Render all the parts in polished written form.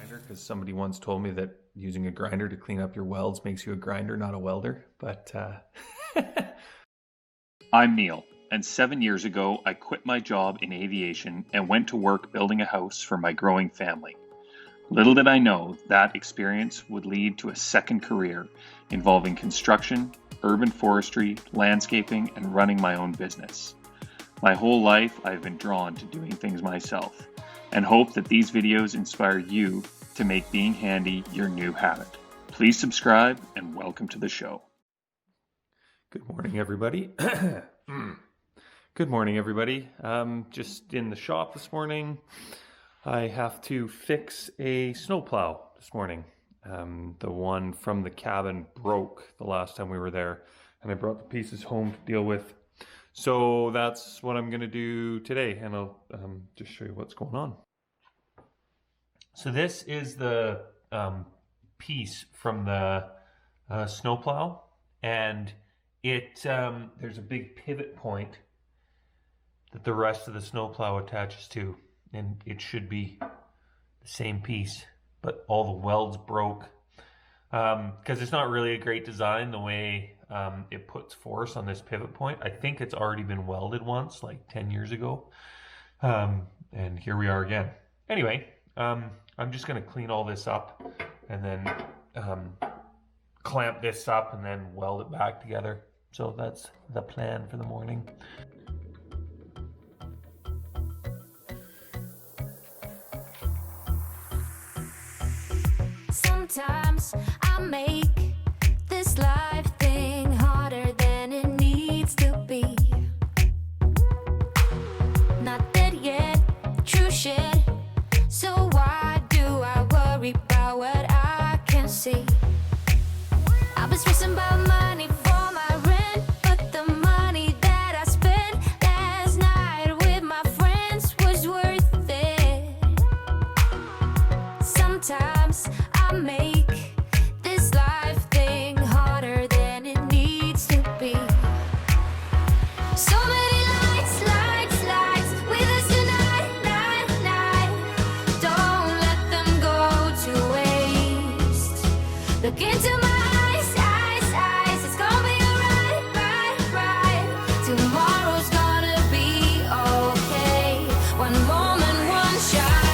grinder because somebody once told me that using a grinder to clean up your welds makes you a grinder, not a welder. But I'm Neil, and 7 years ago I quit my job in aviation and went to work building a house for my growing family. Little did I know that experience would lead to a second career involving construction, urban forestry, landscaping, and running my own business. My whole life I've been drawn to doing things myself, and hope that these videos inspire you to make being handy your new habit. Please subscribe and welcome to the show. good morning, everybody. Good morning, everybody. Just in the shop this morning. I have to fix a snowplow this morning. The one from the cabin broke the last time we were there, and I brought the pieces home to deal with. So that's what I'm going to do today, and I'll just show you what's going on. So this is the piece from the snowplow, and there's a big pivot point that the rest of the snowplow attaches to, and it should be the same piece, but all the welds broke because it's not really a great design the way it puts force on this pivot point. I think it's already been welded once, like 10 years ago, and here we are again. Anyway, I'm just going to clean all this up and then clamp this up and then weld it back together. So that's the plan for the morning. Sometimes I make this life thing harder than it needs to be. Not dead yet, true shit. So why do I worry about what I can see? I was stressing about money for my rent, but the money that I spent last night with my friends was worth it. Sometimes I make this life thing harder than it needs to be. So many lights, lights, lights with us tonight, night, night. Don't let them go to waste. Look into my eyes, eyes, eyes. It's gonna be alright, right, right. Tomorrow's gonna be okay. One moment, one shot.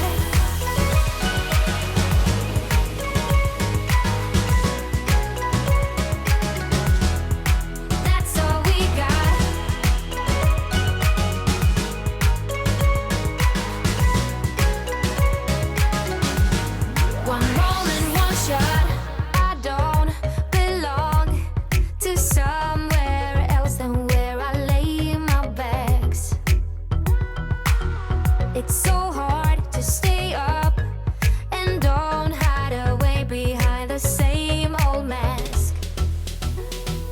That's all we got. One moment, one shot. I don't belong to somewhere else than where I lay my bags. It's so hard to stay up and don't hide away behind the same old mask.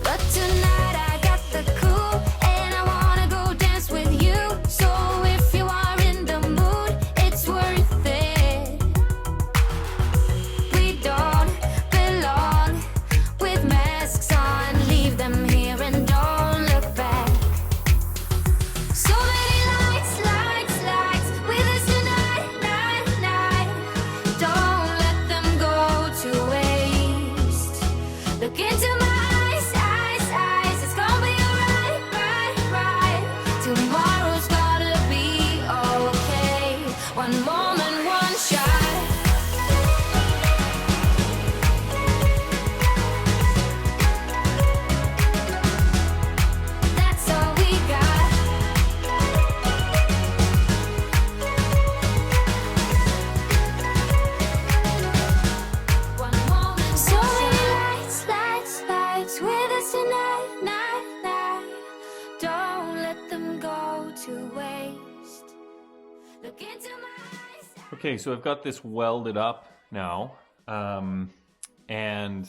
But tonight I got the cool and I wanna go dance with you. So if you are in the mood, it's worth it. We don't belong with masks on. Leave them here and don't look back. So many lights, lights, lights with us tonight, night, night. Don't let them go to waste. Look into my eyes, eyes, eyes. It's gonna be alright, right, right. Tomorrow's gonna be okay. One moment, one shot. That's all we got. One moment, so many lights, lights, lights with us tonight, night, night. Don't let them go to waste. Look into my eyes. Okay, so I've got this welded up now, and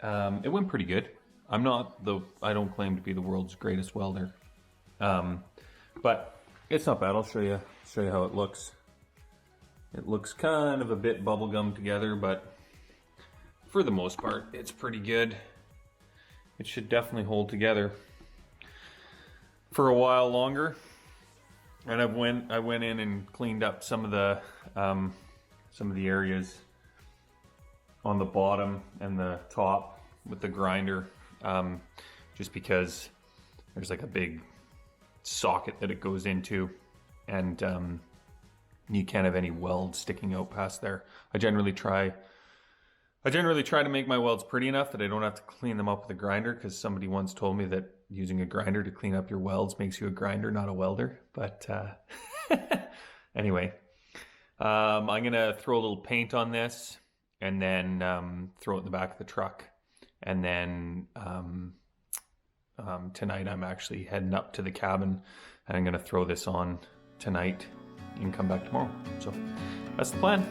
it went pretty good. I don't claim to be the world's greatest welder, but it's not bad. I'll show you how it looks. It looks kind of a bit bubblegum together, but for the most part, it's pretty good. It should definitely hold together for a while longer. And I went in and cleaned up some of the some of the areas on the bottom and the top with the grinder, just because there's like a big socket that it goes into, and you can't have any welds sticking out past there. I generally try to make my welds pretty enough that I don't have to clean them up with a grinder, because somebody once told me that using a grinder to clean up your welds makes you a grinder, not a welder. But anyway, I'm gonna throw a little paint on this and then throw it in the back of the truck. And then tonight I'm actually heading up to the cabin and I'm gonna throw this on tonight and come back tomorrow. So that's the plan.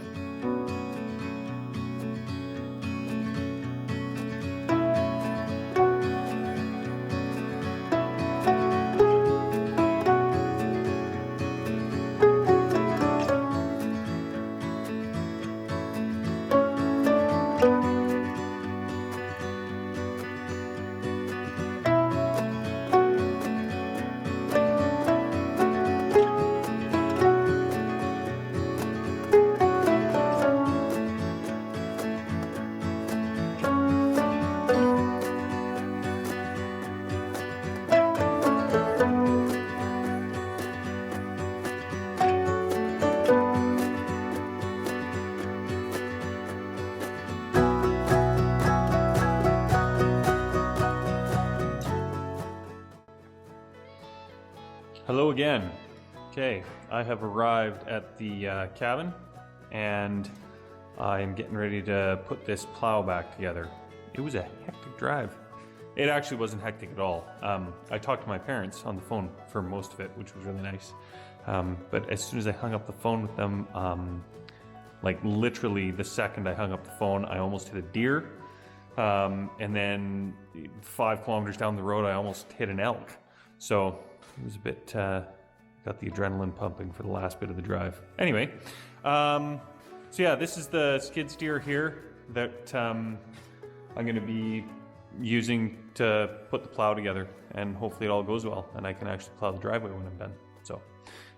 Hello again. Okay, I have arrived at the cabin and I'm getting ready to put this plow back together. It was a hectic drive. It actually wasn't hectic at all. I talked to my parents on the phone for most of it, which was really nice. But as soon as I hung up the phone with them, like literally the second I hung up the phone, I almost hit a deer. And then 5 kilometers down the road, I almost hit an elk. So it was a bit, got the adrenaline pumping for the last bit of the drive. Anyway, so yeah, this is the skid steer here that I'm going to be using to put the plow together, and hopefully it all goes well and I can actually plow the driveway when I'm done. So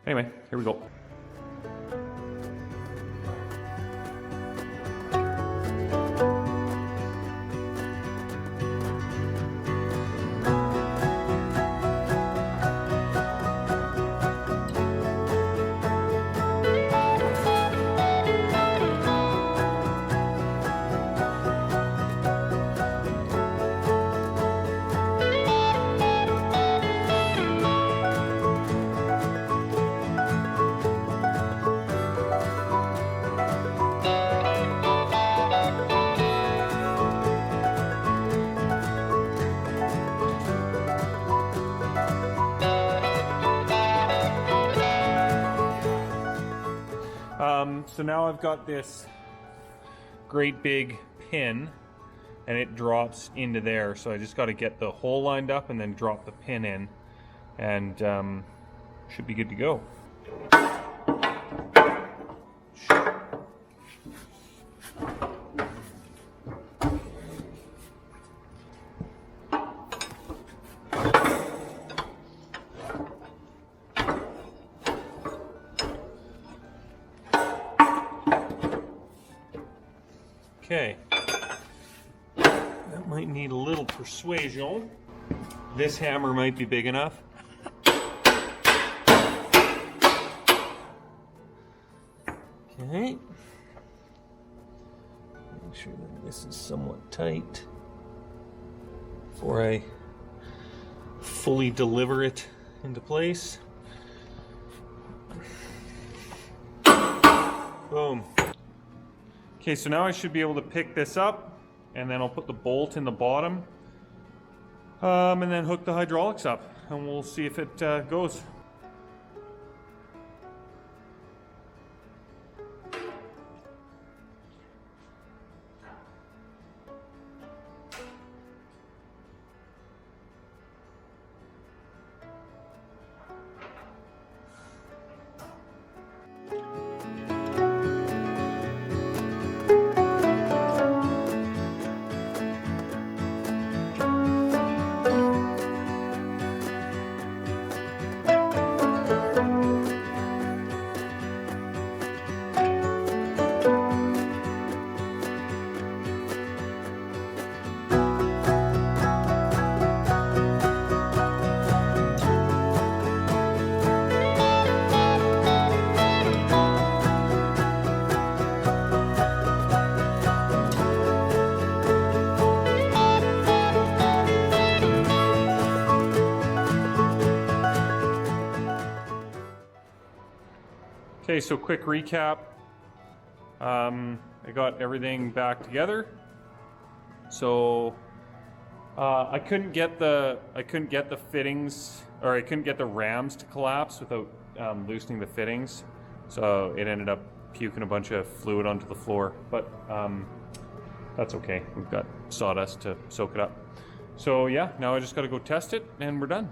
anyway, here we go. So now I've got this great big pin and it drops into there. So I just got to get the hole lined up and then drop the pin in, and should be good to go. Okay, that might need a little persuasion. This hammer might be big enough. Okay, make sure that this is somewhat tight before I fully deliver it into place. Boom. Okay, so now I should be able to pick this up, and then I'll put the bolt in the bottom, and then hook the hydraulics up, and we'll see if it goes. Okay, so quick recap. I got everything back together. So I couldn't get the fittings, or I couldn't get the rams to collapse without loosening the fittings. So it ended up puking a bunch of fluid onto the floor, but that's okay. We've got sawdust to soak it up. So yeah, now I just got to go test it and we're done.